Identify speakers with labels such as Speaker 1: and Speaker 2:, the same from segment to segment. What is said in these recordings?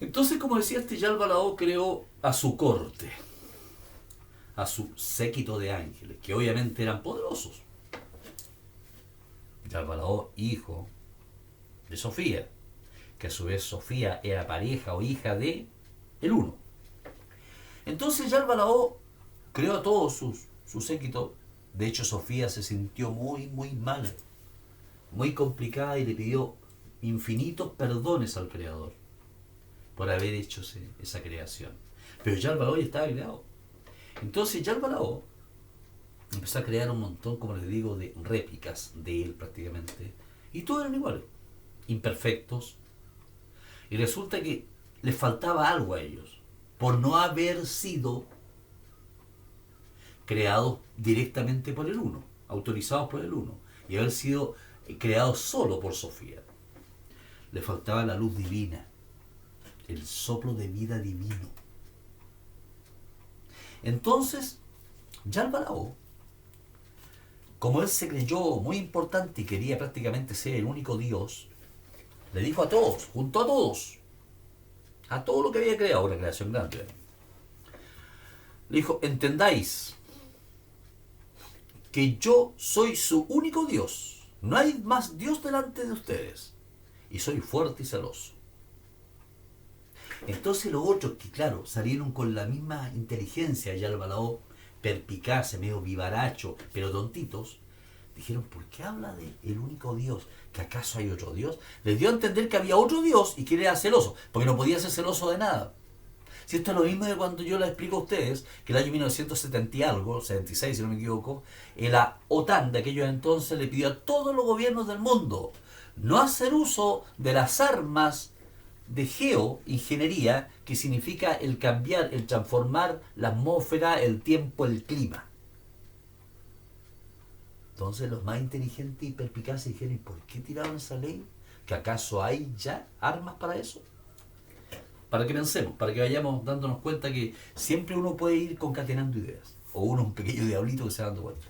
Speaker 1: Entonces, como decía, este Yalbalao creó a su corte, a su séquito de ángeles, que obviamente eran poderosos. Yalbalao, hijo de Sofía, que a su vez Sofía era pareja o hija de el uno. Entonces Yalbalao creó a todos su séquito. De hecho, Sofía se sintió muy mal, muy complicada, y le pidió infinitos perdones al Creador por haber hecho esa creación. Pero Yalbalao ya estaba creado. Entonces Yalbalao empezó a crear un montón, como les digo, de réplicas de él prácticamente. Y todos eran iguales, imperfectos. Y resulta que les faltaba algo a ellos, por no haber sido creados directamente por el uno, autorizados por el uno, y haber sido creados solo por Sofía. Le faltaba la luz divina, el soplo de vida divino. Entonces, Yalbalao, como él se creyó muy importante y quería prácticamente ser el único Dios, le dijo a todos, junto a todo lo que había creado, una creación grande, le dijo: entendáis que yo soy su único Dios, no hay más Dios delante de ustedes, y soy fuerte y celoso. Entonces los otros, que claro, salieron con la misma inteligencia, Yalbalao, perpicaces, medio vivaracho, pero tontitos, dijeron: ¿por qué habla de el único Dios? ¿Que acaso hay otro Dios? Les dio a entender que había otro Dios y que era celoso, porque no podía ser celoso de nada. Si esto es lo mismo de cuando yo les explico a ustedes que el año 1970 y algo, 76 si no me equivoco, la OTAN de aquellos entonces le pidió a todos los gobiernos del mundo no hacer uso de las armas de geoingeniería, que significa el cambiar, el transformar la atmósfera, el tiempo, el clima. Entonces los más inteligentes y perpicaces dijeron: ¿y por qué tiraron esa ley? ¿Que acaso hay ya armas para eso? Para que pensemos, para que vayamos dándonos cuenta que siempre uno puede ir concatenando ideas. O uno es un pequeño diablito que se va dando cuenta.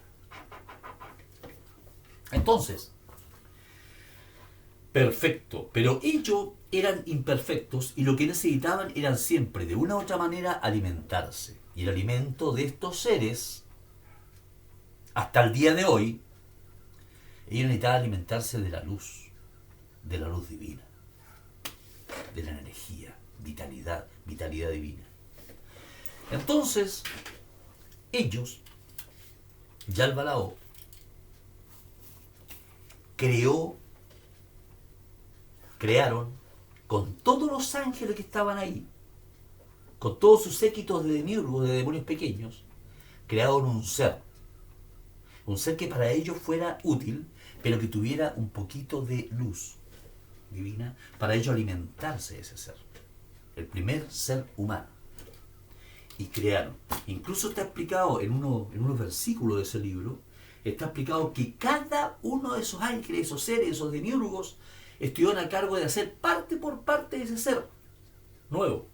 Speaker 1: Entonces, perfecto, pero ellos eran imperfectos y lo que necesitaban eran siempre, de una u otra manera, alimentarse. Y el alimento de estos seres, hasta el día de hoy, ellos necesitaban alimentarse de la luz divina, de la energía, vitalidad divina. Entonces, ellos, Yalbalao, crearon con todos los ángeles que estaban ahí, con todos sus séquitos de demiurgos, de demonios pequeños, crearon un ser que para ellos fuera útil, pero que tuviera un poquito de luz divina para ellos alimentarse de ese ser, el primer ser humano. Y crearon, incluso está explicado en unos versículos de ese libro, está explicado que cada uno de esos ángeles, esos seres, esos demiurgos, estuvieron a cargo de hacer parte por parte de ese ser nuevo.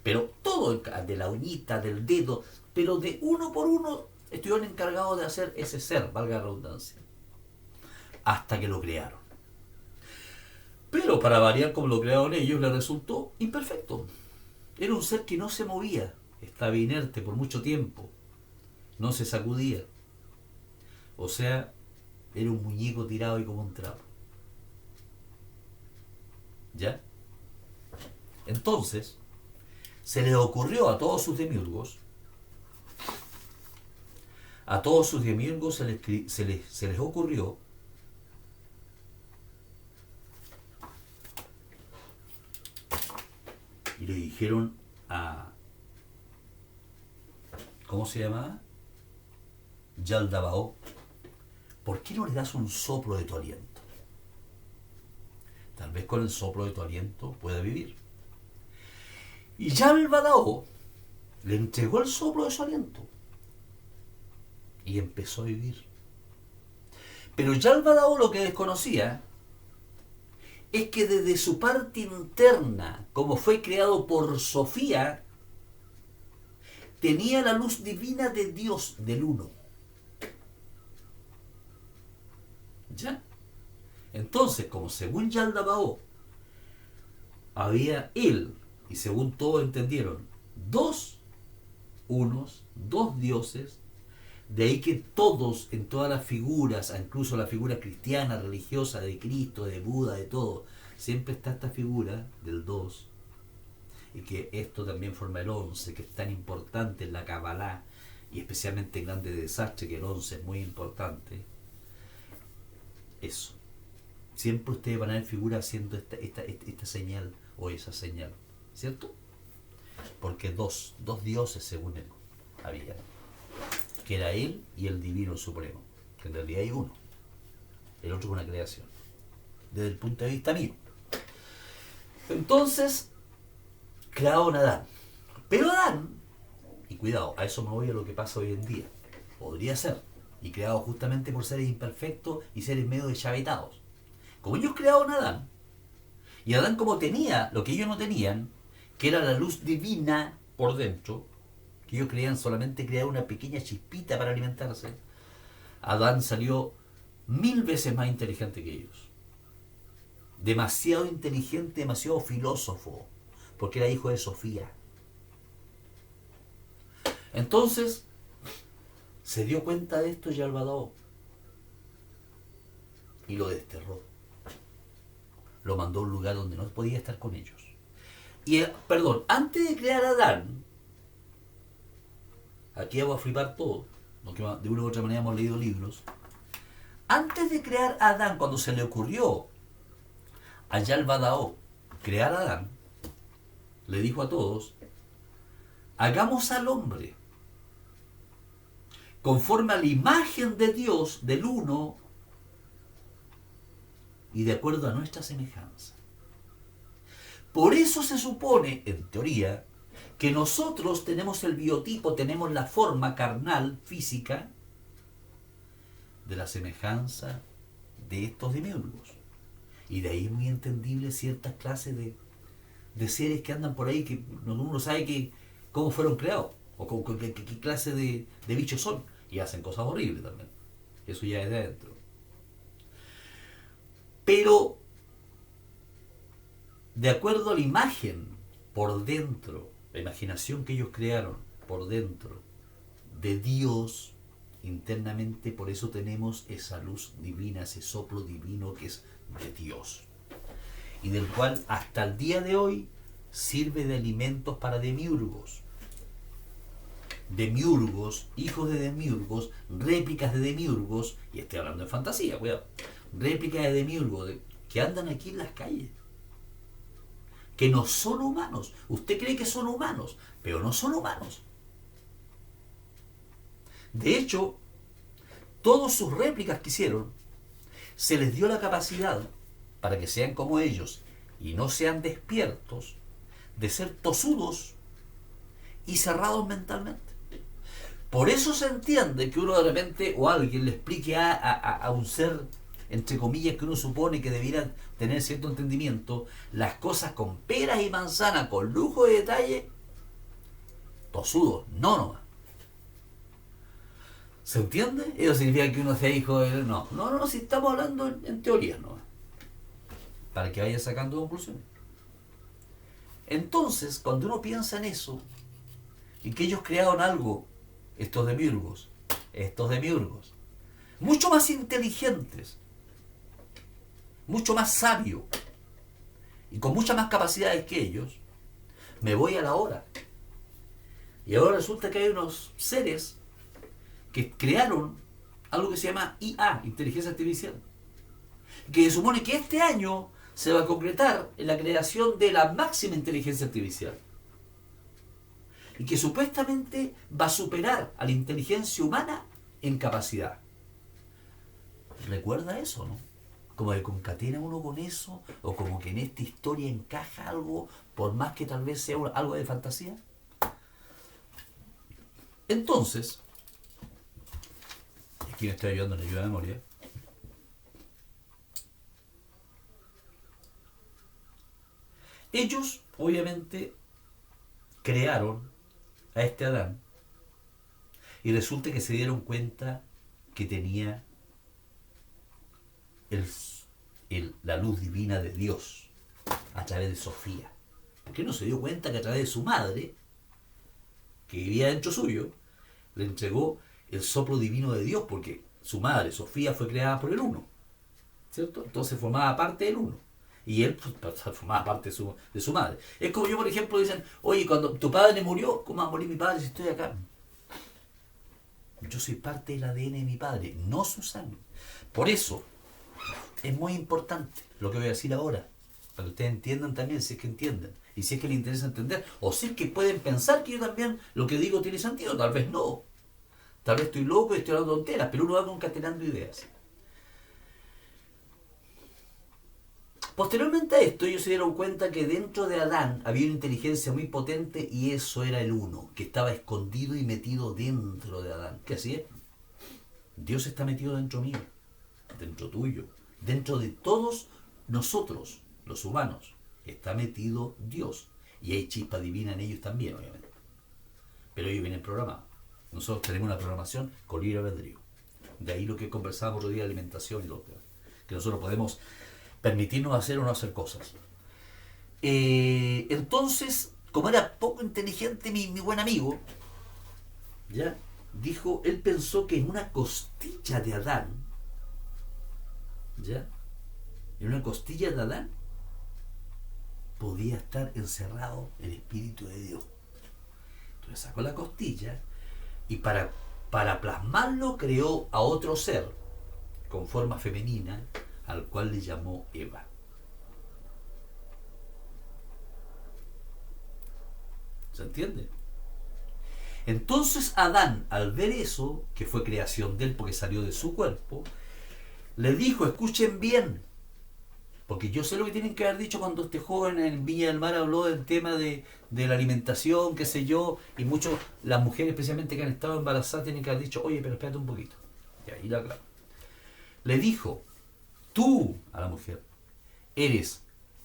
Speaker 1: Pero todo, de la uñita, del dedo, pero de uno por uno, estuvieron encargados de hacer ese ser, valga la redundancia, hasta que lo crearon. Pero para variar, como lo crearon ellos, le resultó imperfecto. Era un ser que no se movía, estaba inerte por mucho tiempo, no se sacudía. O sea, era un muñeco tirado y como un trapo. ¿Ya? Entonces, se les ocurrió a todos sus demiurgos, se les ocurrió y le dijeron a, ¿cómo se llamaba? Yaldabaoth: ¿por qué no le das un soplo de tu aliento? Tal vez con el soplo de tu aliento pueda vivir. Y Yaldabaoth le entregó el soplo de su aliento y empezó a vivir. Pero Yaldabaoth lo que desconocía es que desde su parte interna, como fue creado por Sofía, tenía la luz divina de Dios, del Uno. ¿Ya? Entonces, como según Yaldabaoth, había él Y según todos entendieron, dos unos, dos dioses. De ahí que todos, en todas las figuras, incluso la figura cristiana, religiosa, de Cristo, de Buda, de todo, siempre está esta figura del dos. Y que esto también forma el 11, que es tan importante en la Kabbalah, y especialmente en Grande Desastre, que el 11 es muy importante. Eso. Siempre ustedes van a ver figuras haciendo esta señal o esa señal. ¿Cierto? Porque dos dioses, según él, había. Que era él y el Divino Supremo. Que en realidad hay uno. El otro es una creación. Desde el punto de vista mío. Entonces, crearon a Adán. Pero Adán, y cuidado, a eso me voy a lo que pasa hoy en día. Podría ser. Y creado justamente por seres imperfectos y seres medio deschavetados. Como ellos crearon a Adán, y Adán como tenía lo que ellos no tenían, que era la luz divina por dentro, que ellos creían solamente crear una pequeña chispita para alimentarse, Adán salió 1000 veces más inteligente que ellos. Demasiado inteligente, demasiado filósofo, porque era hijo de Sofía. Entonces, se dio cuenta de esto Yalvadao y lo desterró. Lo mandó a un lugar donde no podía estar con ellos. Y, perdón, antes de crear a Adán, aquí vamos a flipar todo, porque de una u otra manera hemos leído libros. Antes de crear a Adán, cuando se le ocurrió a Yalvadao crear a Adán, le dijo a todos: hagamos al hombre conforme a la imagen de Dios, del uno, y de acuerdo a nuestra semejanza. Por eso se supone, en teoría, que nosotros tenemos el biotipo, tenemos la forma carnal, física, de la semejanza de estos demiurgos. Y de ahí es muy entendible ciertas clases de seres que andan por ahí, que uno no sabe cómo fueron creados, o qué clase de bichos son, y hacen cosas horribles también. Eso ya es de adentro. Pero, de acuerdo a la imagen por dentro, la imaginación que ellos crearon por dentro de Dios internamente, por eso tenemos esa luz divina, ese soplo divino que es de Dios, y del cual hasta el día de hoy sirve de alimentos para demiurgos. Demiurgos, hijos de demiurgos, réplicas de demiurgos, y estoy hablando de fantasía, cuidado, réplicas de demiurgos que andan aquí en las calles, que no son humanos. Usted cree que son humanos, pero no son humanos. De hecho, todas sus réplicas que hicieron, se les dio la capacidad, para que sean como ellos y no sean despiertos, de ser tosudos y cerrados mentalmente. Por eso se entiende que uno de repente, o alguien le explique a un ser, entre comillas, que uno supone que debiera tener cierto entendimiento, las cosas con peras y manzanas, con lujo de detalle, tosudos, no. ¿Se entiende? Eso significa que uno sea hijo de... No, si estamos hablando en teoría, no. Para que vaya sacando conclusiones. Entonces, cuando uno piensa en eso, y que ellos crearon algo, estos demiurgos, mucho más inteligentes, mucho más sabios, y con muchas más capacidades que ellos, me voy a la hora. Y ahora resulta que hay unos seres que crearon algo que se llama IA, inteligencia artificial, que se supone que este año se va a concretar en la creación de la máxima inteligencia artificial, y que supuestamente va a superar a la inteligencia humana en capacidad. ¿Recuerda eso, no? Como que concatena uno con eso, o como que en esta historia encaja algo, por más que tal vez sea algo de fantasía. Entonces, aquí me estoy ayudando en la ayuda de memoria. Ellos, obviamente, crearon a este Adán, y resulta que se dieron cuenta que tenía la luz divina de Dios a través de Sofía. Porque él no se dio cuenta que a través de su madre, que vivía dentro suyo, le entregó el soplo divino de Dios, porque su madre, Sofía, fue creada por el Uno, ¿cierto? Entonces formaba parte del Uno. Y él formaba parte de su madre. Es como yo, por ejemplo, dicen, oye, cuando tu padre murió, ¿cómo va a morir mi padre si estoy acá? Yo soy parte del ADN de mi padre, no su sangre. Por eso es muy importante lo que voy a decir ahora, para que ustedes entiendan también, si es que entienden, y si es que les interesa entender, o si es que pueden pensar que yo también lo que digo tiene sentido, tal vez no. Tal vez estoy loco y estoy hablando tonteras, pero uno va concatenando ideas. Posteriormente a esto, ellos se dieron cuenta que dentro de Adán había una inteligencia muy potente y eso era el Uno, que estaba escondido y metido dentro de Adán. ¿Qué así es? Dios está metido dentro mío, dentro tuyo, dentro de todos nosotros, los humanos. Está metido Dios. Y hay chispa divina en ellos también, obviamente. Pero ellos vienen programados. Nosotros tenemos una programación con libre albedrío. De ahí lo que conversábamos otro día de alimentación y lo que nosotros podemos permitirnos hacer o no hacer cosas. Entonces, como era poco inteligente mi buen amigo, ¿ya? Dijo, él pensó que en una costilla de Adán, ¿ya? En una costilla de Adán podía estar encerrado el Espíritu de Dios. Entonces sacó la costilla y para plasmarlo creó a otro ser con forma femenina, al cual le llamó Eva. ¿Se entiende? Entonces Adán, al ver eso, que fue creación de él porque salió de su cuerpo, le dijo, escuchen bien, porque yo sé lo que tienen que haber dicho cuando este joven en Viña del Mar habló del tema de la alimentación, qué sé yo, y muchos, las mujeres especialmente que han estado embarazadas, tienen que haber dicho, oye, pero espérate un poquito. Y ahí la claro. Le dijo, tú, a la mujer, eres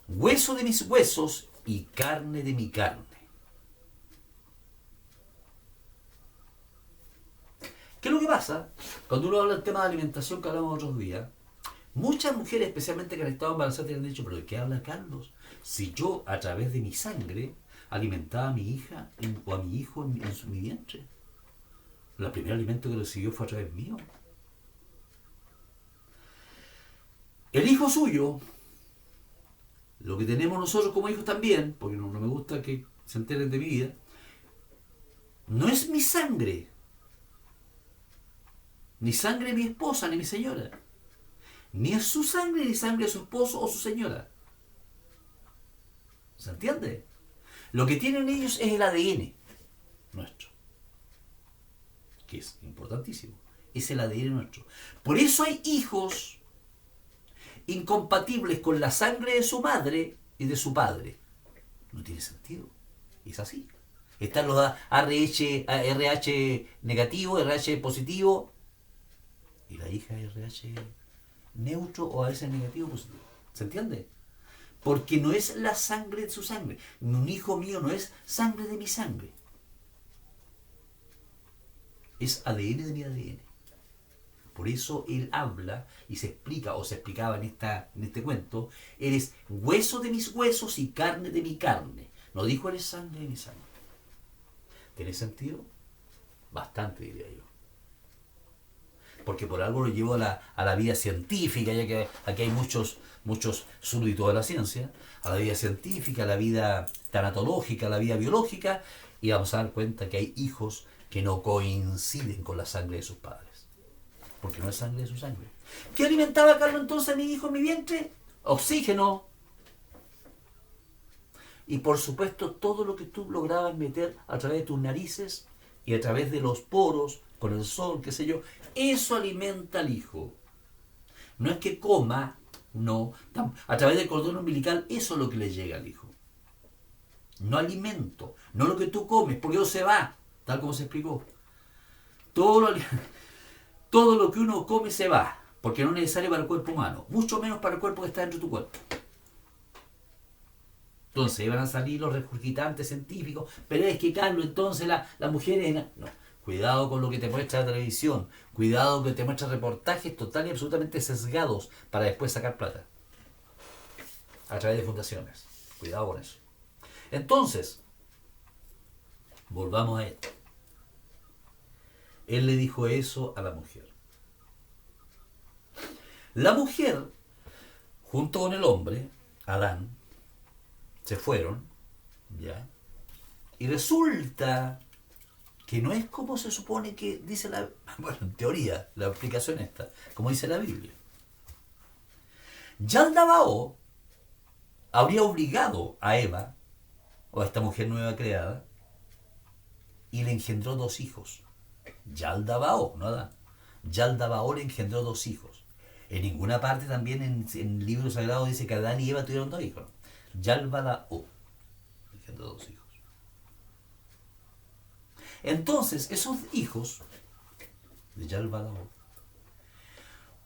Speaker 1: hueso de mis huesos y carne de mi carne. ¿Qué es lo que pasa? Cuando uno habla del tema de alimentación que hablamos otros días, muchas mujeres, especialmente que han estado embarazadas, tienen dicho, pero ¿de qué habla Carlos? Si yo, a través de mi sangre, alimentaba a mi hija o a mi hijo en mi vientre. El primer alimento que recibió fue a través mío. El hijo suyo, lo que tenemos nosotros como hijos también, porque no me gusta que se enteren de mi vida, no es mi sangre, ni sangre de mi esposa, ni mi señora. Ni es su sangre, ni sangre de su esposo o su señora. ¿Se entiende? Lo que tienen ellos es el ADN nuestro, que es importantísimo. Es el ADN nuestro. Por eso hay hijos incompatibles con la sangre de su madre y de su padre. No tiene sentido. Es así. Están los RH negativo, RH positivo, y la hija RH neutro o a veces negativo o positivo. ¿Se entiende? Porque no es la sangre de su sangre. Un hijo mío no es sangre de mi sangre. Es ADN de mi ADN. Por eso él habla y se explica, o se explicaba en este cuento, eres hueso de mis huesos y carne de mi carne. No dijo eres sangre de mi sangre. ¿Tiene sentido? Bastante, diría yo. Porque por algo lo llevo a la vida científica, ya que aquí hay muchos súbditos de la ciencia, a la vida científica, a la vida tanatológica, a la vida biológica, y vamos a dar cuenta que hay hijos que no coinciden con la sangre de sus padres, porque no es sangre de su sangre. ¿Qué alimentaba Carlos entonces a mi hijo en mi vientre? Oxígeno. Y por supuesto todo lo que tú lograbas meter a través de tus narices y a través de los poros, con el sol, qué sé yo, eso alimenta al hijo. No es que coma, no, a través del cordón umbilical, eso es lo que le llega al hijo. No alimento, no lo que tú comes, porque eso se va, tal como se explicó. Todo lo que uno come se va, porque no es necesario para el cuerpo humano, mucho menos para el cuerpo que está dentro de tu cuerpo. Entonces iban a salir los regurgitantes científicos, pero es que Carlos, entonces las mujeres... No, cuidado con lo que te muestra la televisión, cuidado que te muestra reportajes total y absolutamente sesgados para después sacar plata a través de fundaciones. Cuidado con eso. Entonces, volvamos a esto. Él le dijo eso a la mujer. La mujer, junto con el hombre, Adán, se fueron, ¿ya? Y resulta que no es como se supone que dice la... Bueno, en teoría, la explicación está, como dice la Biblia. Yaldabaoth habría obligado a Eva, o a esta mujer nueva creada, y le engendró 2 hijos. Yaldabaoth, no Adán. Yaldabaoth le engendró 2 hijos. En ninguna parte también en el libro sagrado dice que Adán y Eva tuvieron 2 hijos. Yaldabaoth engendró 2 hijos. Entonces, esos hijos de Yaldabaoth,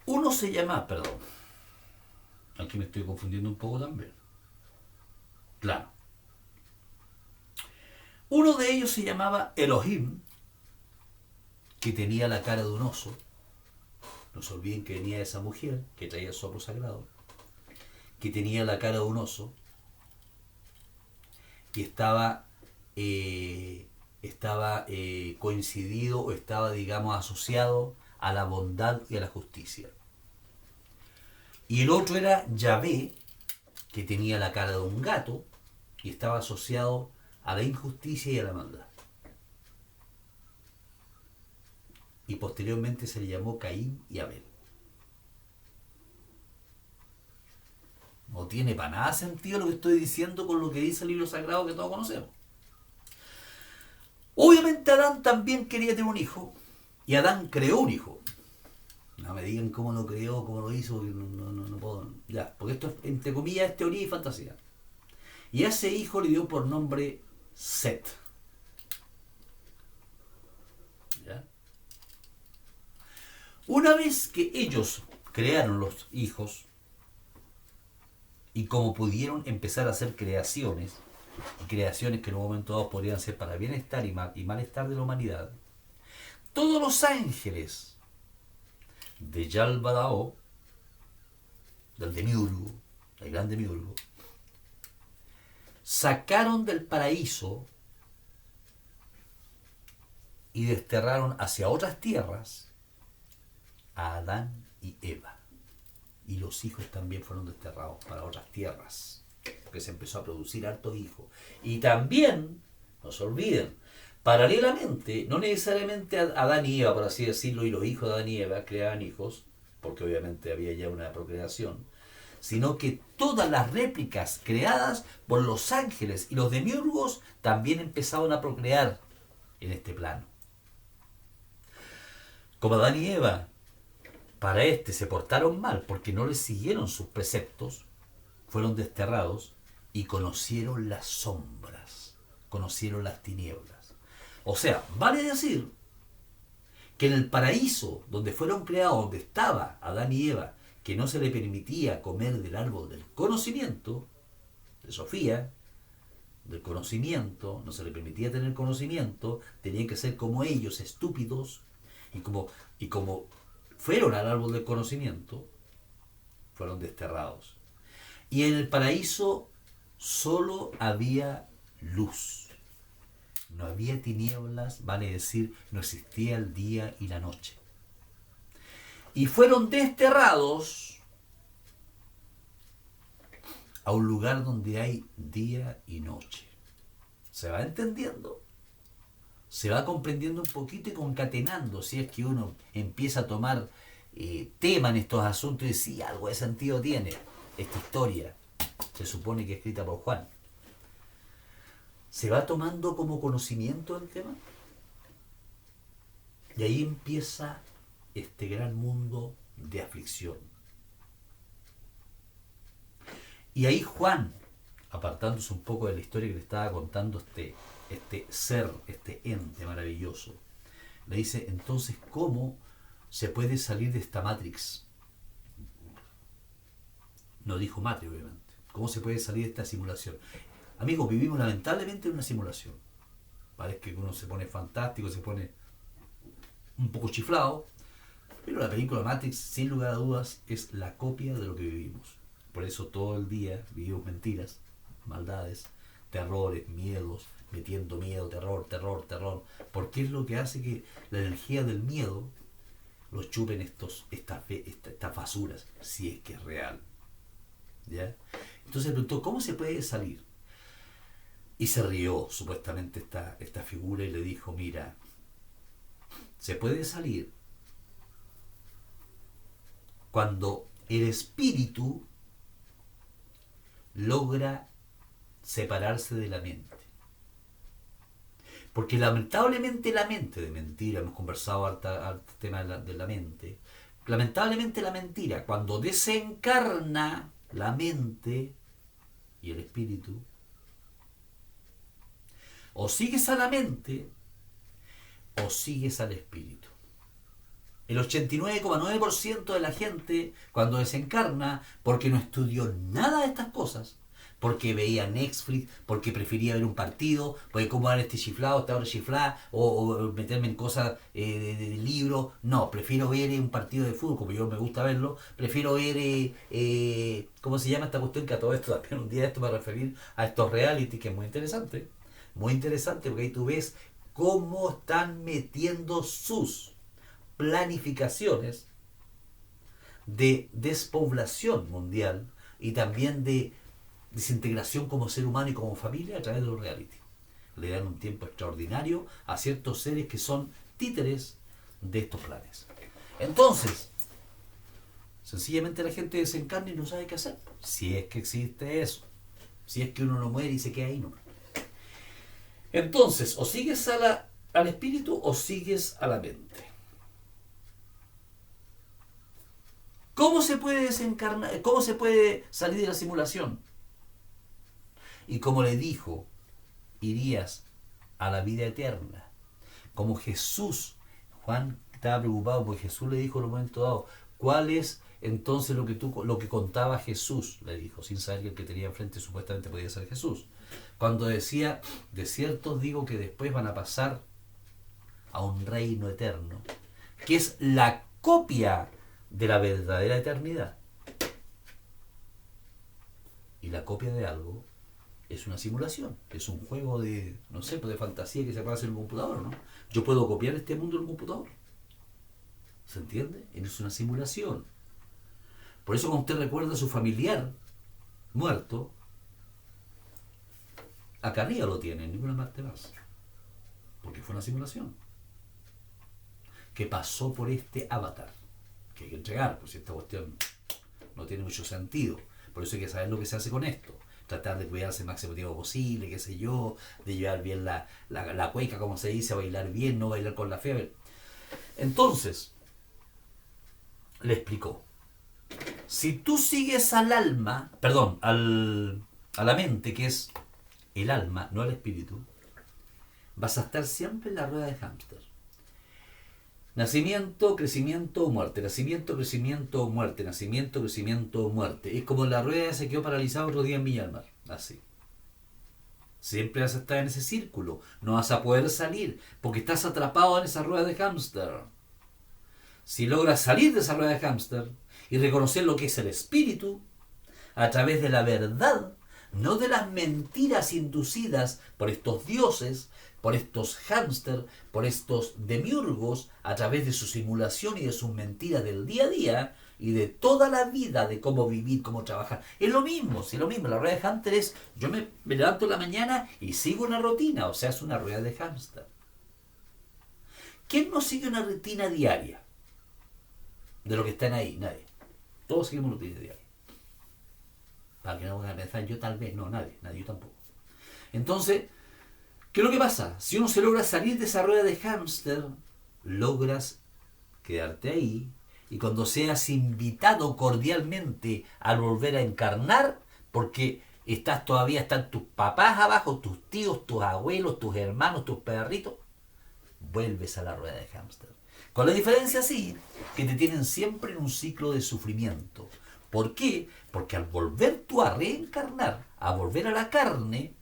Speaker 1: uno se llama, perdón, aquí me estoy confundiendo un poco también. Claro. Uno de ellos se llamaba Elohim, que tenía la cara de un oso. No se olviden que venía esa mujer que traía el soplo sagrado, que tenía la cara de un oso y estaba coincidido o estaba, digamos, asociado a la bondad y a la justicia. Y el otro era Yahvé, que tenía la cara de un gato y estaba asociado a la injusticia y a la maldad. Y posteriormente se le llamó Caín y Abel. No tiene para nada sentido lo que estoy diciendo con lo que dice el libro sagrado que todos conocemos. Obviamente Adán también quería tener un hijo, y Adán creó un hijo. No me digan cómo lo creó, cómo lo hizo, no puedo. Ya, porque esto es, entre comillas, es teoría y fantasía. Y a ese hijo le dio por nombre Set. ¿Ya? Una vez que ellos crearon los hijos, y como pudieron empezar a hacer creaciones, y creaciones que en un momento dado podrían ser para bienestar y malestar de la humanidad, todos los ángeles de Yaldabaoth, del Demiurgo, el gran Demiurgo, sacaron del paraíso y desterraron hacia otras tierras a Adán y Eva. Y los hijos también fueron desterrados para otras tierras, porque se empezó a producir hartos hijos. Y también, no se olviden, paralelamente, no necesariamente Adán y Eva, por así decirlo, y los hijos de Adán y Eva creaban hijos, porque obviamente había ya una procreación, sino que todas las réplicas creadas por los ángeles y los demiurgos también empezaron a procrear en este plano. Como Adán y Eva para se portaron mal porque no les siguieron sus preceptos, fueron desterrados y conocieron las sombras, conocieron las tinieblas. O sea, vale decir que en el paraíso donde fueron creados, donde estaba Adán y Eva, que no se le permitía comer del árbol del conocimiento, de Sofía, del conocimiento, no se le permitía tener conocimiento, tenían que ser como ellos, estúpidos, y como fueron al árbol del conocimiento, fueron desterrados. Y en el paraíso solo había luz. No había tinieblas, vale decir, no existía el día y la noche. Y fueron desterrados a un lugar donde hay día y noche. ¿Se va entendiendo? Se va comprendiendo un poquito y concatenando, si es que uno empieza a tomar tema en estos asuntos y dice, sí, algo de sentido tiene esta historia, se supone que es escrita por Juan. Se va tomando como conocimiento el tema, y ahí empieza este gran mundo de aflicción. Y ahí Juan, apartándose un poco de la historia que le estaba contando este ser, este ente maravilloso, le dice, entonces, ¿cómo se puede salir de esta Matrix? No dijo Matrix, obviamente. ¿Cómo se puede salir de esta simulación? Amigos, vivimos lamentablemente en una simulación. Parece que uno se pone fantástico, se pone un poco chiflado, pero la película Matrix, sin lugar a dudas, es la copia de lo que vivimos. Por eso todo el día vivimos mentiras, maldades, terrores, miedos, metiendo miedo, terror, terror, terror, porque es lo que hace que la energía del miedo los chupen estas basuras, si es que es real. ¿Ya? Entonces le preguntó, ¿cómo se puede salir? Y se rió supuestamente esta figura y le dijo, mira, se puede salir cuando el espíritu logra separarse de la mente. Porque lamentablemente la mente, de mentira, hemos conversado harta tema de la mente, lamentablemente la mentira, cuando desencarna la mente y el espíritu, o sigues a la mente o sigues al espíritu. El 89,9% de la gente cuando desencarna, porque no estudió nada de estas cosas, porque veía Netflix, porque prefería ver un partido, porque cómo dar este chiflado, esta hora chiflada, o meterme en cosas de libros. No, prefiero ver un partido de fútbol, como yo me gusta verlo. Prefiero ver, ¿cómo se llama esta cuestión? Que a todo esto también un día esto me va a referir a estos reality, que es muy interesante. Muy interesante, porque ahí tú ves cómo están metiendo sus planificaciones de despoblación mundial y también de desintegración como ser humano y como familia a través de los reality. Le dan un tiempo extraordinario a ciertos seres que son títeres de estos planes. Entonces, sencillamente la gente desencarna y no sabe qué hacer. Si es que existe eso. Si es que uno no muere y se queda ahí, no. Entonces, o sigues al espíritu o sigues a la mente. ¿Cómo se puede desencarnar? ¿Cómo se puede salir de la simulación? Y como le dijo, irías a la vida eterna. Como Jesús, Juan estaba preocupado porque Jesús le dijo en un momento dado, ¿cuál es entonces lo que contaba Jesús? Le dijo, sin saber que el que tenía enfrente supuestamente podía ser Jesús. Cuando decía, de cierto os digo que después van a pasar a un reino eterno, que es la copia de la verdadera eternidad. Y la copia de algo es una simulación, es un juego de, no sé, de fantasía que se puede hacer en un computador, ¿no? Yo puedo copiar este mundo en un computador. ¿Se entiende? Es una simulación. Por eso cuando usted recuerda a su familiar muerto, acá arriba lo tiene, en ninguna parte más. Porque fue una simulación. Que pasó por este avatar. Que hay que entregar, pues esta cuestión no tiene mucho sentido. Por eso hay que saber lo que se hace con esto. Tratar de cuidarse el máximo tiempo posible, qué sé yo, de llevar bien la cueca, como se dice, a bailar bien, no bailar con la fiebre. Entonces, le explicó, si tú sigues al alma, perdón, a la mente, que es el alma, no el espíritu, vas a estar siempre en la rueda de hámster. Nacimiento, crecimiento, muerte. Nacimiento, crecimiento, muerte. Nacimiento, crecimiento, muerte. Es como la rueda se quedó paralizada otro día en Viña del Mar. Así. Siempre vas a estar en ese círculo. No vas a poder salir porque estás atrapado en esa rueda de hámster. Si logras salir de esa rueda de hámster y reconocer lo que es el espíritu a través de la verdad, no de las mentiras inducidas por estos dioses, por estos hámster, por estos demiurgos, a través de su simulación y de sus mentiras del día a día y de toda la vida de cómo vivir, cómo trabajar. Es lo mismo, sí, lo mismo. La rueda de hámster es, yo me levanto en la mañana y sigo una rutina, o sea, es una rueda de hámster. ¿Quién no sigue una rutina diaria de lo que están ahí? Nadie. Todos seguimos una rutina diaria. Para que no vayan a pensar, yo tal vez, no, nadie, yo tampoco. Entonces, ¿qué es lo que pasa? Si uno se logra salir de esa rueda de hámster, logras quedarte ahí y cuando seas invitado cordialmente a volver a encarnar, porque están tus papás abajo, tus tíos, tus abuelos, tus hermanos, tus perritos, vuelves a la rueda de hámster. Con la diferencia sí, que te tienen siempre en un ciclo de sufrimiento. ¿Por qué? Porque al volver tú a reencarnar, a volver a la carne,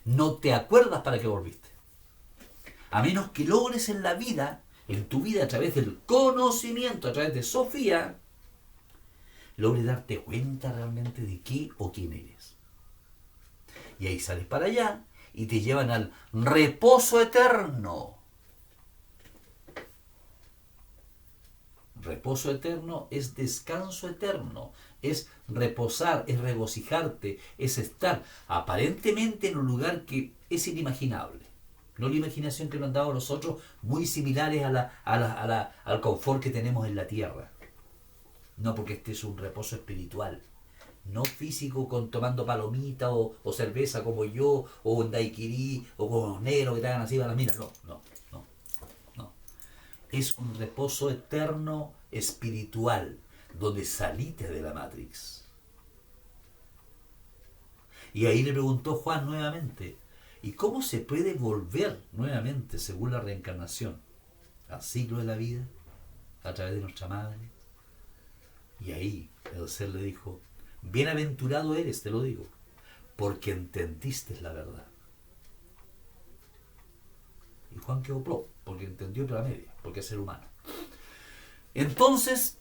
Speaker 1: no te acuerdas para qué volviste. A menos que logres en la vida, en tu vida a través del conocimiento, a través de Sofía, logres darte cuenta realmente de qué o quién eres. Y ahí sales para allá y te llevan al reposo eterno. Reposo eterno es descanso eterno, es reposar, es regocijarte, es estar aparentemente en un lugar que es inimaginable. No la imaginación que nos han dado nosotros, muy similares al confort que tenemos en la tierra. No, porque este es un reposo espiritual, no físico con tomando palomita o cerveza como yo, o un daiquiri, o con los negros que te hagan así a las minas. No, no, no, no. Es un reposo eterno espiritual, donde saliste de la Matrix. Y ahí le preguntó Juan nuevamente, ¿y cómo se puede volver nuevamente, según la reencarnación, al ciclo de la vida, a través de nuestra madre? Y ahí el ser le dijo, bienaventurado eres, te lo digo, porque entendiste la verdad. Y Juan quedó plop, porque entendió otra media, porque es ser humano. Entonces,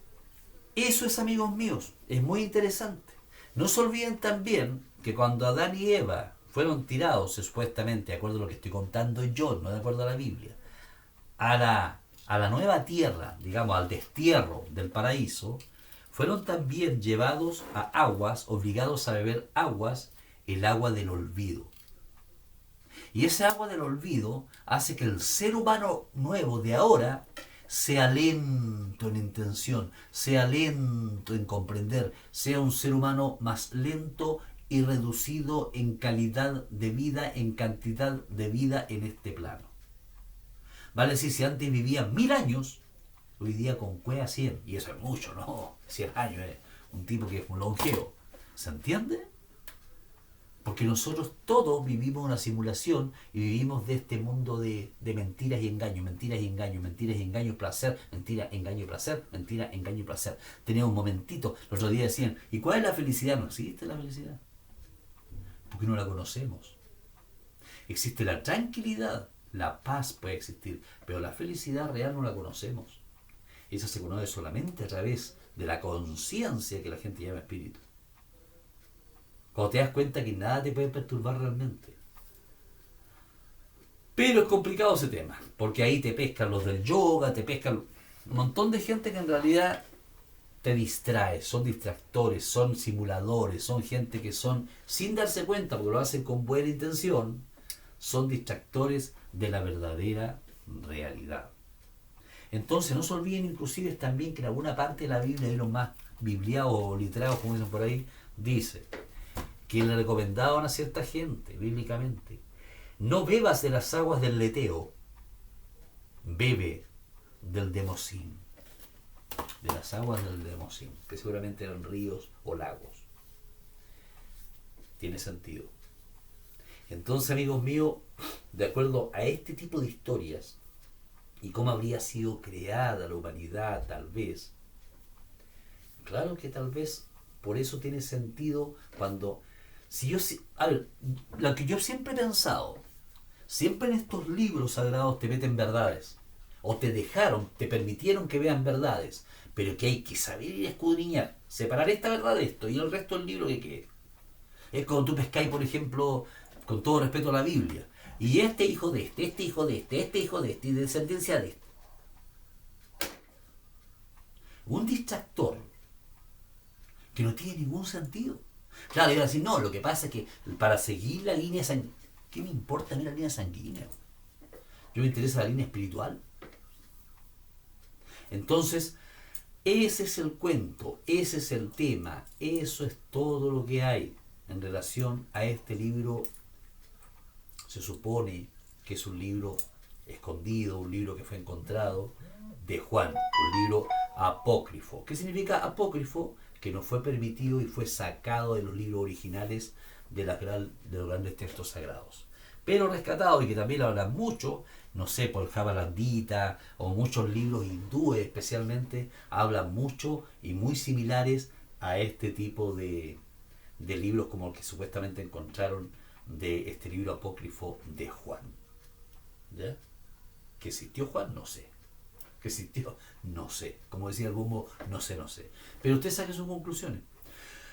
Speaker 1: eso es, amigos míos, es muy interesante. No se olviden también que cuando Adán y Eva fueron tirados, supuestamente, de acuerdo a lo que estoy contando yo, no de acuerdo a la Biblia, a la nueva tierra, digamos, al destierro del paraíso, fueron también llevados a aguas, obligados a beber aguas, el agua del olvido. Y ese agua del olvido hace que el ser humano nuevo de ahora sea lento en intención, sea lento en comprender, sea un ser humano más lento y reducido en calidad de vida, en cantidad de vida en este plano. Vale decir, si antes vivían 1000 años, hoy día con cueva 100, y eso es mucho, ¿no? 100 años es un tipo que es un longevo. ¿Se entiende? Porque nosotros todos vivimos una simulación y vivimos de este mundo de mentiras y engaños, mentiras y engaños, mentiras y engaños, placer, mentira, engaño y placer, mentira, engaño y placer. Teníamos un momentito, el otro día decían, ¿y cuál es la felicidad? No existe la felicidad, porque no la conocemos. Existe la tranquilidad, la paz puede existir, pero la felicidad real no la conocemos. Esa se conoce solamente a través de la conciencia que la gente llama espíritu. Cuando te das cuenta que nada te puede perturbar realmente. Pero es complicado ese tema, porque ahí te pescan los del yoga, te pescan un montón de gente que en realidad te distrae, son distractores, son simuladores, son gente que son, sin darse cuenta, porque lo hacen con buena intención, son distractores de la verdadera realidad. Entonces no se olviden inclusive también que en alguna parte de la Biblia, de los más bibliados o literados, como dicen por ahí, dice que le recomendaban a cierta gente, bíblicamente, no bebas de las aguas del Leteo, bebe del Demosín, de las aguas del Demosín, que seguramente eran ríos o lagos. Tiene sentido. Entonces, amigos míos, de acuerdo a este tipo de historias y cómo habría sido creada la humanidad, tal vez, claro que tal vez por eso tiene sentido cuando, a ver, lo que yo siempre he pensado, siempre en estos libros sagrados te meten verdades, o te permitieron que vean verdades, pero que hay que saber y escudriñar, separar esta verdad de esto y el resto del libro que quede. Es como tú pescáis, por ejemplo, con todo respeto a la Biblia, y este hijo de este hijo de este hijo de este, y de descendencia de este. Un distractor que no tiene ningún sentido. Claro, iba a decir, no, lo que pasa es que para seguir la línea sanguínea, ¿qué me importa a mí la línea sanguínea? Yo me interesa la línea espiritual. Entonces, ese es el cuento, ese es el tema, eso es todo lo que hay en relación a este libro. Se supone que es un libro escondido, un libro que fue encontrado de Juan, un libro apócrifo. ¿Qué significa apócrifo? Que no fue permitido y fue sacado de los libros originales de los grandes textos sagrados. Pero rescatado, y que también lo hablan mucho, no sé, por Javalandita o muchos libros hindúes especialmente, hablan mucho y muy similares a este tipo de libros como el que supuestamente encontraron de este libro apócrifo de Juan. ¿Ya? ¿Que existió Juan? No sé. ¿Que existió? No sé. Como decía el Bombo, no sé. Pero usted saque sus conclusiones.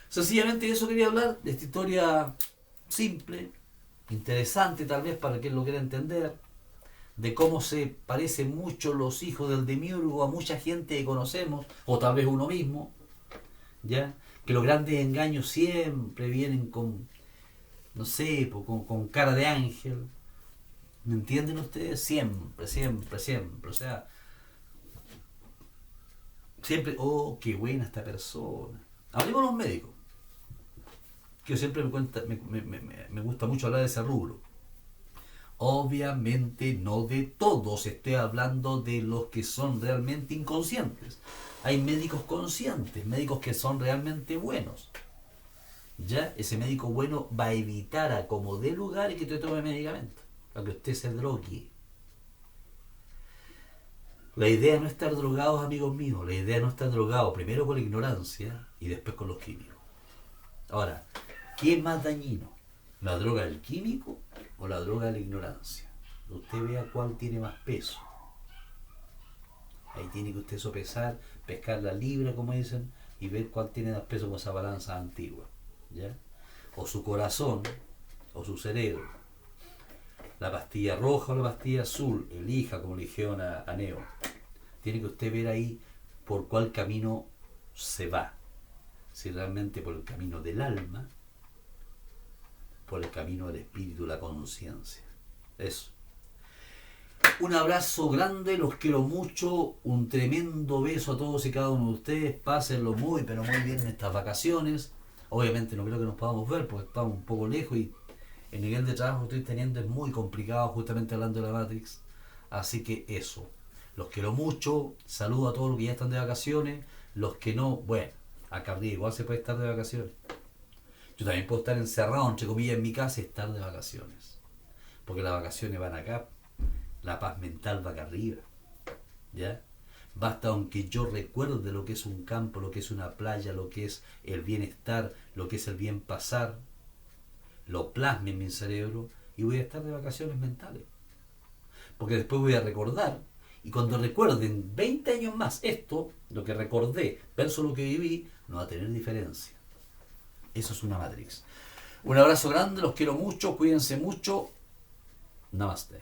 Speaker 1: Sencillamente de eso quería hablar, de esta historia simple, interesante tal vez para quien lo quiera entender, de cómo se parecen mucho los hijos del demiurgo a mucha gente que conocemos, o tal vez uno mismo, ¿ya? Que los grandes engaños siempre vienen con, no sé, con cara de ángel. ¿Me entienden ustedes? Siempre, siempre, siempre. O sea, siempre, oh, qué buena esta persona. Hablemos de los médicos, que yo siempre me gusta mucho hablar de ese rubro. Obviamente no de todos, estoy hablando de los que son realmente inconscientes. Hay médicos conscientes, médicos que son realmente buenos. Ya, ese médico bueno va a evitar a como dé lugar y que te tome medicamentos, para que usted se drogue. La idea no es estar drogados, amigos míos, la idea no es estar drogados primero con la ignorancia y después con los químicos. Ahora, ¿qué es más dañino? ¿La droga del químico o la droga de la ignorancia? Usted vea cuál tiene más peso. Ahí tiene que usted sopesar, pescar la libra, como dicen, y ver cuál tiene más peso con esa balanza antigua. ¿Ya? O su corazón, o su cerebro. La pastilla roja o la pastilla azul, elija como le dijeron a Neo. Tiene que usted ver ahí por cuál camino se va. Si realmente por el camino del alma, por el camino del espíritu, la conciencia. Eso. Un abrazo grande, los quiero mucho, un tremendo beso a todos y cada uno de ustedes, pásenlo muy pero muy bien en estas vacaciones. Obviamente no creo que nos podamos ver porque estamos un poco lejos y el nivel de trabajo que estoy teniendo es muy complicado, justamente hablando de la Matrix. Así que eso, los quiero mucho, saludo a todos los que ya están de vacaciones, los que no, bueno, acá arriba igual se puede estar de vacaciones. Yo también puedo estar encerrado, entre comillas, en mi casa y estar de vacaciones. Porque las vacaciones van acá, la paz mental va acá arriba. ¿Ya? Basta aunque yo recuerde lo que es un campo, lo que es una playa, lo que es el bienestar, lo que es el bien pasar, lo plasme en mi cerebro y voy a estar de vacaciones mentales. Porque después voy a recordar y cuando recuerde en 20 años más esto, lo que recordé versus lo que viví, no va a tener diferencia. Eso es una Matrix. Un abrazo grande, los quiero mucho, cuídense mucho. Namaste.